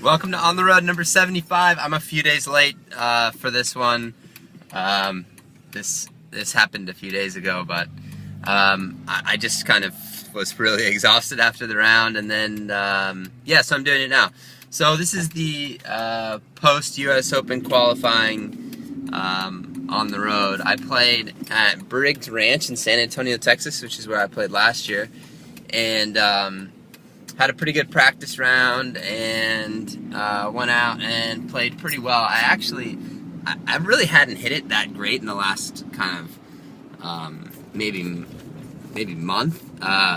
Welcome to On the Road number 75. I'm a few days late for this one. This happened a few days ago, but I just kind of was really exhausted after the round, and then yeah, so I'm doing it now. So this is the post US Open qualifying on the road. I played at Briggs Ranch in San Antonio, Texas, which is where I played last year, and had a pretty good practice round, and went out and played pretty well. I really hadn't hit it that great in the last kind of maybe month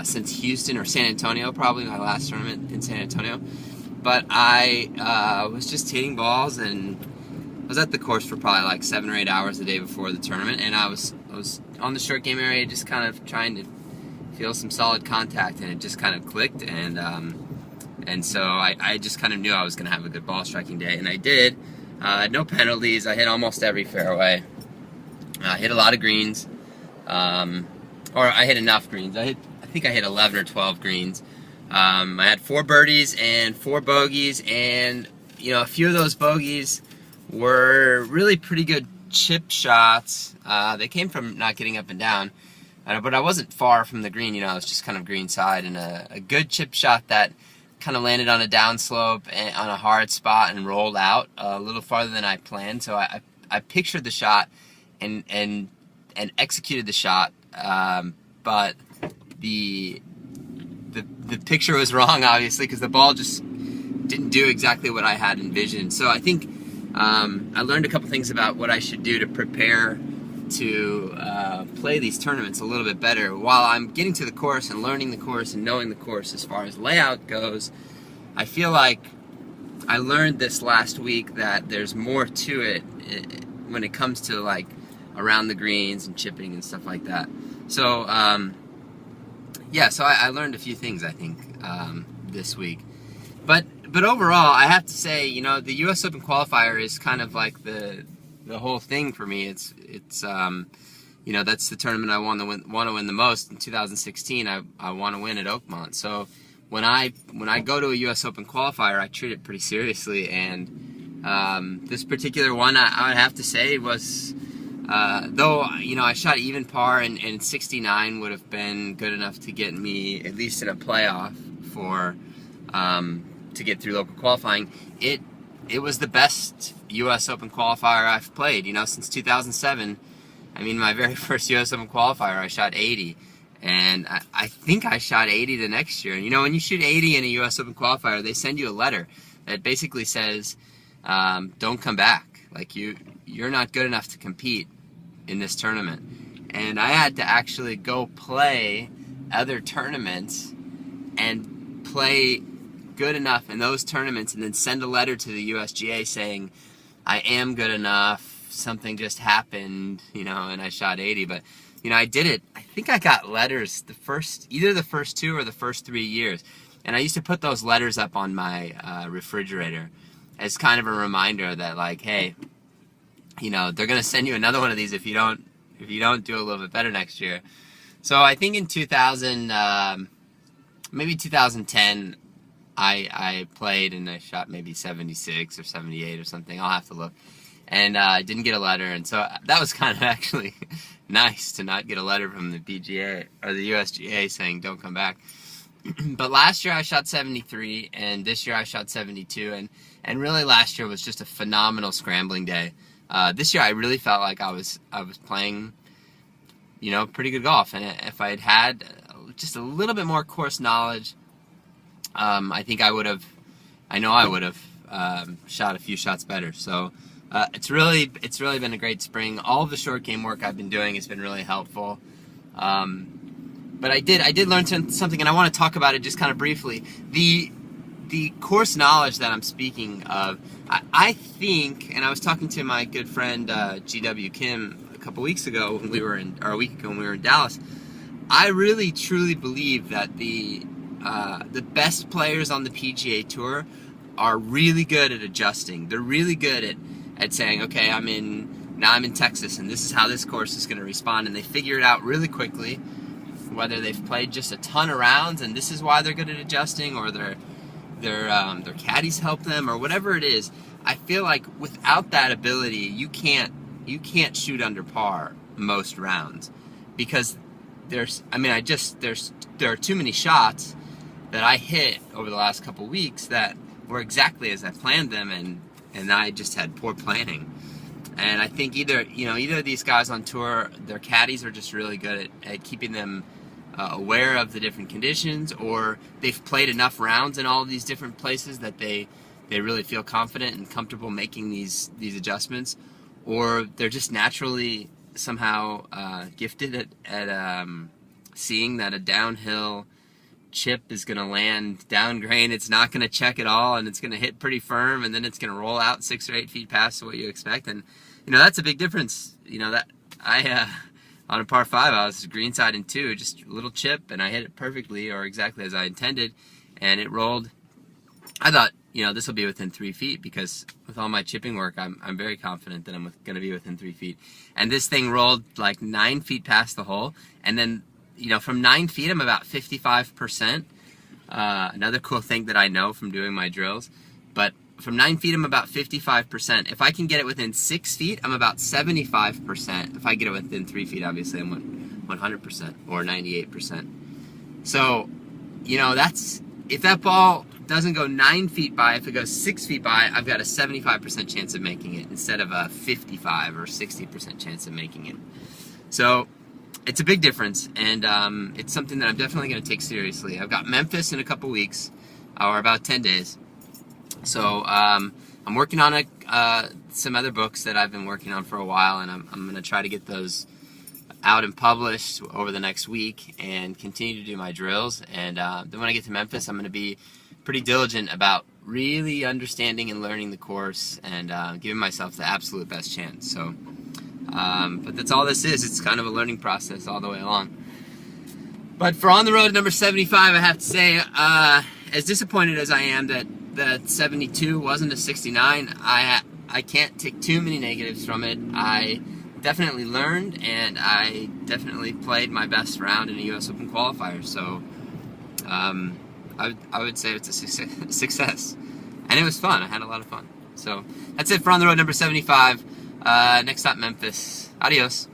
since Houston or San Antonio, probably my last tournament in San Antonio. But I was just hitting balls, and I was at the course for probably like 7 or 8 hours the day before the tournament, and I was on the short game area just kind of trying to feel some solid contact, and it just kind of clicked, and so I just kind of knew I was going to have a good ball striking day, and I did. No penalties. I hit almost every fairway. I hit a lot of greens, or I hit enough greens. I think I hit 11 or 12 greens. I had 4 birdies and 4 bogeys, and a few of those bogeys were really pretty good chip shots. They came from not getting up and down, but I wasn't far from the green. I was just kind of green side, and a good chip shot that kind of landed on a downslope and on a hard spot and rolled out a little farther than I planned. So I pictured the shot and executed the shot, but the picture was wrong, obviously, because the ball just didn't do exactly what I had envisioned. So I think I learned a couple things about what I should do to prepare to play these tournaments a little bit better. While I'm getting to the course and learning the course and knowing the course as far as layout goes, I feel like I learned this last week that there's more to it when it comes to like around the greens and chipping and stuff like that. So yeah, so I learned a few things, I think, this week. But overall, I have to say, the US Open Qualifier is kind of like the whole thing for me. It's that's the tournament I want to win the most. In 2016, I want to win at Oakmont. So when I go to a US Open Qualifier, I treat it pretty seriously. And this particular one, I would have to say was, though I shot even par, and 69 would have been good enough to get me at least in a playoff for to get through local qualifying. It was the best US Open qualifier I've played, since 2007. I mean, my very first US Open qualifier, I shot 80. And I think I shot 80 the next year. And when you shoot 80 in a US Open qualifier, they send you a letter that basically says, don't come back. Like, you're not good enough to compete in this tournament. And I had to actually go play other tournaments and play good enough in those tournaments, and then send a letter to the USGA saying I am good enough, something just happened, and I shot 80. But I did it. I think I got letters either the first 2 or the first 3 years, and I used to put those letters up on my refrigerator as kind of a reminder that, like, hey, they're gonna send you another one of these if you don't do a little bit better next year. So I think in 2000, maybe 2010, I played and I shot maybe 76 or 78 or something. I'll have to look. And I didn't get a letter, and so that was kind of actually nice to not get a letter from the PGA or the USGA saying don't come back. But last year I shot 73, and this year I shot 72, and really last year was just a phenomenal scrambling day. This year I really felt like I was playing, pretty good golf, and if I had just a little bit more course knowledge, I think I would have shot a few shots better. So it's really been a great spring. All of the short game work I've been doing has been really helpful. But I did learn something, and I want to talk about it just kind of briefly. The course knowledge that I'm speaking of, I think, and I was talking to my good friend GW Kim a couple weeks ago or a week ago when we were in Dallas. I really truly believe that the best players on the PGA Tour are really good at adjusting. They're really good at saying, okay, I'm in Texas, and this is how this course is going to respond, and they figure it out really quickly, whether they've played just a ton of rounds and this is why they're good at adjusting, or they're their caddies help them, or whatever it is. I feel like without that ability, you can't shoot under par most rounds, because there are too many shots that I hit over the last couple weeks that were exactly as I planned them, and I just had poor planning. And I think either of these guys on tour, their caddies are just really good at keeping them aware of the different conditions, or they've played enough rounds in all of these different places that they really feel confident and comfortable making these adjustments, or they're just naturally somehow gifted at seeing that a downhill chip is going to land down grade. It's not going to check at all, and it's going to hit pretty firm, and then it's going to roll out 6 or 8 feet past what you expect. And that's a big difference. That I on a par 5, I was greenside in 2, just a little chip, and I hit it perfectly, or exactly as I intended, and it rolled. I thought, this will be within 3 feet, because with all my chipping work, I'm very confident that I'm going to be within 3 feet. And this thing rolled like 9 feet past the hole, and then from 9 feet, I'm about 55%. Another cool thing that I know from doing my drills, but from 9 feet, I'm about 55%. If I can get it within 6 feet, I'm about 75%. If I get it within 3 feet, obviously, I'm 100% or 98%. So, that's, if that ball doesn't go 9 feet by, if it goes 6 feet by, I've got a 75% chance of making it instead of a 55 or 60% chance of making it. So, it's a big difference, and it's something that I'm definitely going to take seriously. I've got Memphis in a couple weeks, or about 10 days. So I'm working on some other books that I've been working on for a while, and I'm going to try to get those out and published over the next week and continue to do my drills. And then when I get to Memphis, I'm going to be pretty diligent about really understanding and learning the course and giving myself the absolute best chance. So, but that's all this is. It's kind of a learning process all the way along. But for on the road number 75, I have to say, as disappointed as I am that 72 wasn't a 69, I can't take too many negatives from it. I definitely learned, and I definitely played my best round in a U.S. Open qualifier. So I would say it's a success, and it was fun. I had a lot of fun. So that's it for on the road number 75. Next stop, Memphis. Adios.